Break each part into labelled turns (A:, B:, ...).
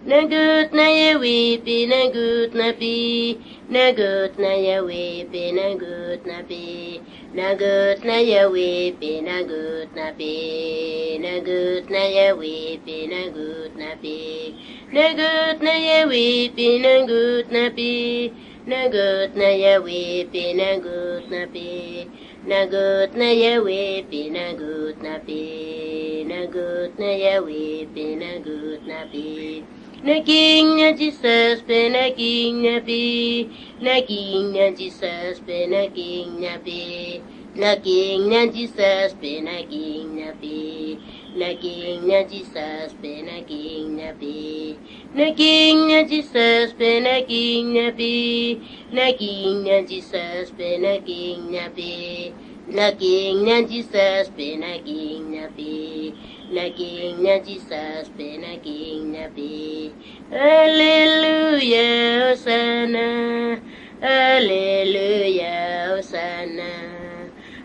A: Nagut na ye weepy, nagut na be, nagut na ye weepy, nagut na be, nagut na ye weepy, nagut na be, nagut na ye weepy, nagut na be, nagut na ye weepy, nagut na be, nagut na ye weepy, nagut na be, nagut na ye weepy, nagut na be, nagut na ye weepy, nagut na be. Na king na Jesus, be na king na be, na king na Jesus, be na king na be, na king na Jesus, be na king na be, na king na Jesus, be na king na be, na king na Jesus, be na king na be, na king na Jesus, be na king na be, na king na Jesus, be na king na be. Na king na Jesus, be na king na be. Hallelujah, Hosanna. Hallelujah, Hosanna.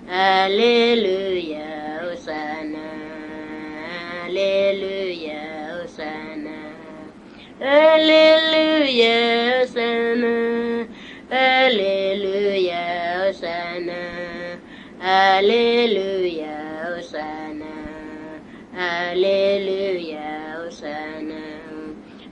A: Hallelujah, Hosanna. Hallelujah, Hosanna. Hallelujah, Hosanna. Hallelujah, Hosanna. Hallelujah, Hosanna. Hallelujah, Hosanna.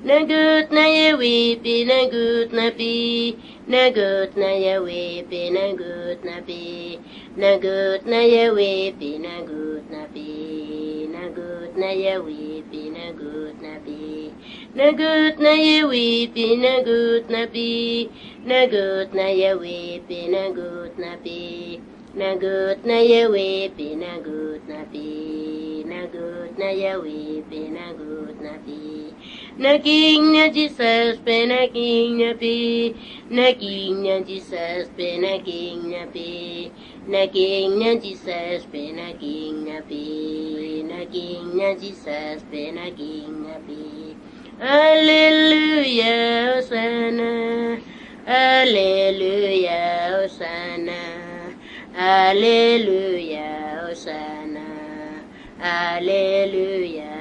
A: Nagut na ye weepy, nagut na be, nagut na ye weepy, nagut na be, nagut na ye weepy, nagut na be, nagut na ye weepy, nagut na be, nagut na ye weepy, nagut na be, nagut na ye weepy, nagut na be. Nagut na ye weepy, nagut na be, nagut na ye weepy, nagut na be. Na king na Jesus, be na king na be, na king na Jesus, be na king na be, na king na Jesus, be na king na be, na king na Jesus, be na king na be. Hallelujah, Hosanna, Hallelujah, Hosanna. Hallelujah, Hosanna, Hallelujah.